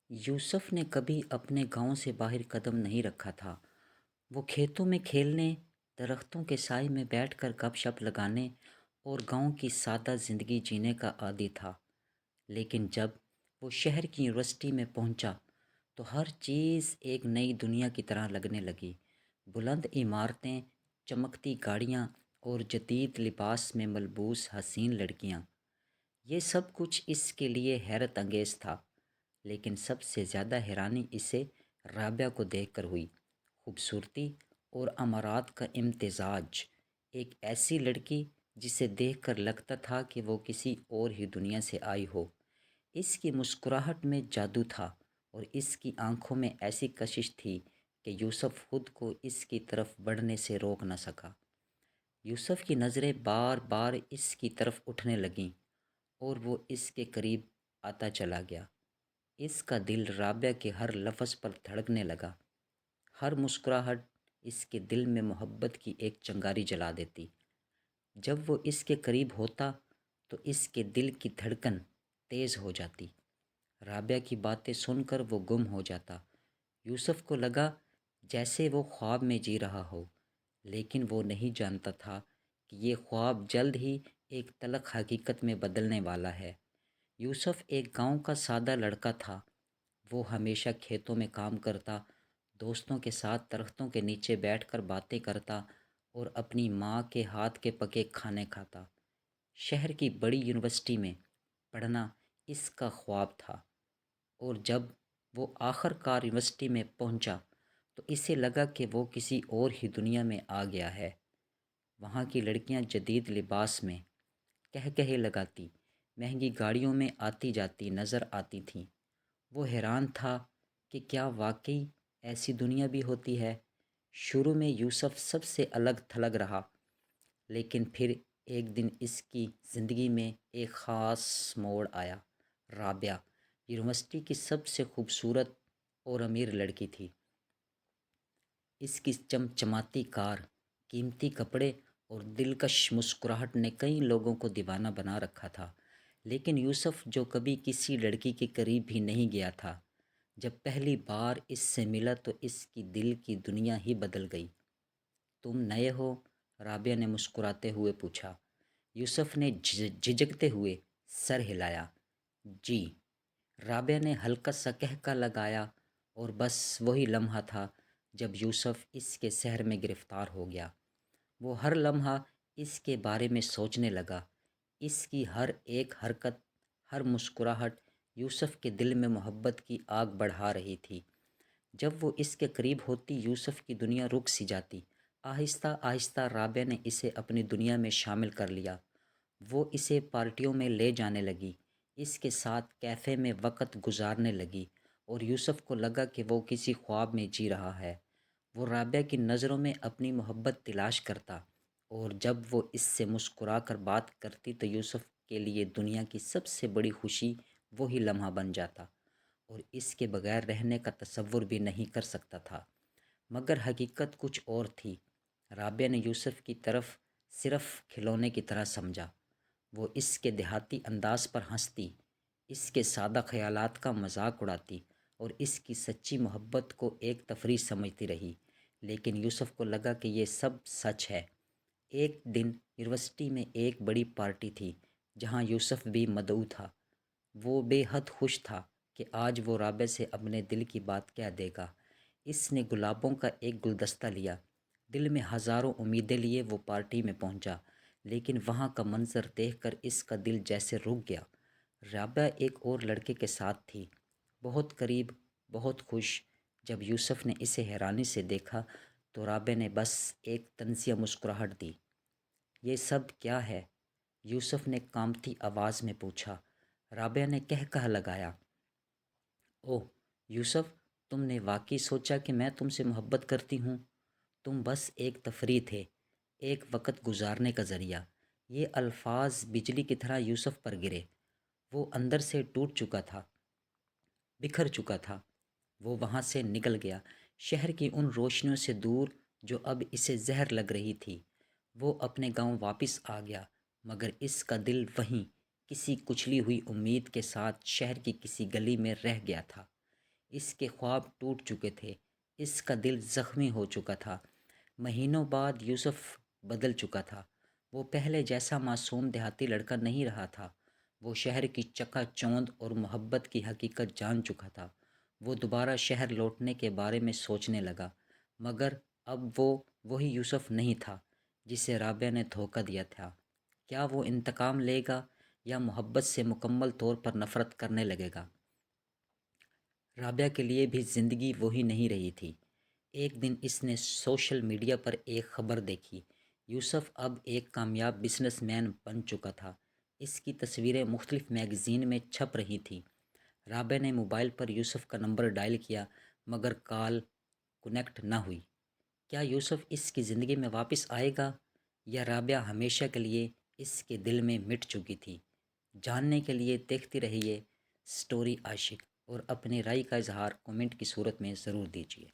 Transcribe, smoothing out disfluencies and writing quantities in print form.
یوسف نے کبھی اپنے گاؤں سے باہر قدم نہیں رکھا تھا۔ وہ کھیتوں میں کھیلنے، درختوں کے سائے میں بیٹھ کر گپ شپ لگانے اور گاؤں کی سادہ زندگی جینے کا عادی تھا۔ لیکن جب وہ شہر کی یونیورسٹی میں پہنچا تو ہر چیز ایک نئی دنیا کی طرح لگنے لگی۔ بلند عمارتیں، چمکتی گاڑیاں اور جدید لباس میں ملبوس حسین لڑکیاں، یہ سب کچھ اس کے لیے حیرت انگیز تھا۔ لیکن سب سے زیادہ حیرانی اسے رابعہ کو دیکھ کر ہوئی۔ خوبصورتی اور امارات کا امتزاج، ایک ایسی لڑکی جسے دیکھ کر لگتا تھا کہ وہ کسی اور ہی دنیا سے آئی ہو۔ اس کی مسکراہٹ میں جادو تھا اور اس کی آنکھوں میں ایسی کشش تھی کہ یوسف خود کو اس کی طرف بڑھنے سے روک نہ سکا۔ یوسف کی نظریں بار بار اس کی طرف اٹھنے لگیں اور وہ اس کے قریب آتا چلا گیا۔ اس کا دل رابعہ کے ہر لفظ پر دھڑکنے لگا۔ ہر مسکراہٹ اس کے دل میں محبت کی ایک چنگاری جلا دیتی۔ جب وہ اس کے قریب ہوتا تو اس کے دل کی دھڑکن تیز ہو جاتی۔ رابعہ کی باتیں سن کر وہ گم ہو جاتا۔ یوسف کو لگا جیسے وہ خواب میں جی رہا ہو، لیکن وہ نہیں جانتا تھا کہ یہ خواب جلد ہی ایک تلخ حقیقت میں بدلنے والا ہے۔ یوسف ایک گاؤں کا سادہ لڑکا تھا۔ وہ ہمیشہ کھیتوں میں کام کرتا، دوستوں کے ساتھ درختوں کے نیچے بیٹھ کر باتیں کرتا اور اپنی ماں کے ہاتھ کے پکے کھانے کھاتا۔ شہر کی بڑی یونیورسٹی میں پڑھنا اس کا خواب تھا، اور جب وہ آخر کار یونیورسٹی میں پہنچا تو اسے لگا کہ وہ کسی اور ہی دنیا میں آ گیا ہے۔ وہاں کی لڑکیاں جدید لباس میں کہے لگاتی، مہنگی گاڑیوں میں آتی جاتی نظر آتی تھیں۔ وہ حیران تھا کہ کیا واقعی ایسی دنیا بھی ہوتی ہے۔ شروع میں یوسف سب سے الگ تھلگ رہا، لیکن پھر ایک دن اس کی زندگی میں ایک خاص موڑ آیا۔ رابعہ یونیورسٹی کی سب سے خوبصورت اور امیر لڑکی تھی۔ اس کی چمچماتی کار، قیمتی کپڑے اور دلکش مسکراہٹ نے کئی لوگوں کو دیوانہ بنا رکھا تھا۔ لیکن یوسف، جو کبھی کسی لڑکی کے قریب بھی نہیں گیا تھا، جب پہلی بار اس سے ملا تو اس کی دل کی دنیا ہی بدل گئی۔ تم نئے ہو؟ رابعہ نے مسکراتے ہوئے پوچھا۔ یوسف نے جھجکتے ہوئے سر ہلایا۔ جی۔ رابعہ نے ہلکا سا کہکا لگایا، اور بس وہی لمحہ تھا جب یوسف اس کے سحر میں گرفتار ہو گیا۔ وہ ہر لمحہ اس کے بارے میں سوچنے لگا۔ اس کی ہر ایک حرکت، ہر مسکراہٹ یوسف کے دل میں محبت کی آگ بڑھا رہی تھی۔ جب وہ اس کے قریب ہوتی یوسف کی دنیا رک سی جاتی۔ آہستہ آہستہ رابعہ نے اسے اپنی دنیا میں شامل کر لیا۔ وہ اسے پارٹیوں میں لے جانے لگی، اس کے ساتھ کیفے میں وقت گزارنے لگی، اور یوسف کو لگا کہ وہ کسی خواب میں جی رہا ہے۔ وہ رابعہ کی نظروں میں اپنی محبت تلاش کرتا، اور جب وہ اس سے مسکرا کر بات کرتی تو یوسف کے لیے دنیا کی سب سے بڑی خوشی وہی لمحہ بن جاتا، اور اس کے بغیر رہنے کا تصور بھی نہیں کر سکتا تھا۔ مگر حقیقت کچھ اور تھی۔ رابعہ نے یوسف کی طرف صرف کھلونے کی طرح سمجھا۔ وہ اس کے دیہاتی انداز پر ہنستی، اس کے سادہ خیالات کا مذاق اڑاتی اور اس کی سچی محبت کو ایک تفریح سمجھتی رہی۔ لیکن یوسف کو لگا کہ یہ سب سچ ہے۔ ایک دن یونیورسٹی میں ایک بڑی پارٹی تھی جہاں یوسف بھی مدعو تھا۔ وہ بے حد خوش تھا کہ آج وہ رابعہ سے اپنے دل کی بات کہہ دے گا۔ اس نے گلابوں کا ایک گلدستہ لیا، دل میں ہزاروں امیدیں لیے وہ پارٹی میں پہنچا، لیکن وہاں کا منظر دیکھ کر اس کا دل جیسے رک گیا۔ رابعہ ایک اور لڑکے کے ساتھ تھی، بہت قریب، بہت خوش۔ جب یوسف نے اسے حیرانی سے دیکھا تو رابعہ نے بس ایک طنزیہ مسکراہٹ دی۔ یہ سب کیا ہے؟ یوسف نے کانپتی آواز میں پوچھا۔ رابعہ نے کہا لگایا، اوہ یوسف، تم نے واقعی سوچا کہ میں تم سے محبت کرتی ہوں؟ تم بس ایک تفریح تھے، ایک وقت گزارنے کا ذریعہ۔ یہ الفاظ بجلی کی طرح یوسف پر گرے۔ وہ اندر سے ٹوٹ چکا تھا، بکھر چکا تھا۔ وہ وہاں سے نکل گیا، شہر کی ان روشنیوں سے دور جو اب اسے زہر لگ رہی تھی۔ وہ اپنے گاؤں واپس آ گیا، مگر اس کا دل وہیں کسی کچلی ہوئی امید کے ساتھ شہر کی کسی گلی میں رہ گیا تھا۔ اس کے خواب ٹوٹ چکے تھے، اس کا دل زخمی ہو چکا تھا۔ مہینوں بعد یوسف بدل چکا تھا۔ وہ پہلے جیسا معصوم دیہاتی لڑکا نہیں رہا تھا۔ وہ شہر کی چکا چوند اور محبت کی حقیقت جان چکا تھا۔ وہ دوبارہ شہر لوٹنے کے بارے میں سوچنے لگا، مگر اب وہ وہی یوسف نہیں تھا جسے رابعہ نے دھوکہ دیا تھا۔ کیا وہ انتقام لے گا یا محبت سے مکمل طور پر نفرت کرنے لگے گا؟ رابعہ کے لیے بھی زندگی وہی نہیں رہی تھی۔ ایک دن اس نے سوشل میڈیا پر ایک خبر دیکھی۔ یوسف اب ایک کامیاب بزنس مین بن چکا تھا۔ اس کی تصویریں مختلف میگزین میں چھپ رہی تھیں۔ رابعہ نے موبائل پر یوسف کا نمبر ڈائل کیا، مگر کال کنیکٹ نہ ہوئی۔ کیا یوسف اس کی زندگی میں واپس آئے گا یا رابعہ ہمیشہ کے لیے اس کے دل میں مٹ چکی تھی؟ جاننے کے لیے دیکھتے رہیے اسٹوری عاشق، اور اپنی رائے کا اظہار کومنٹ کی صورت میں ضرور دیجیے۔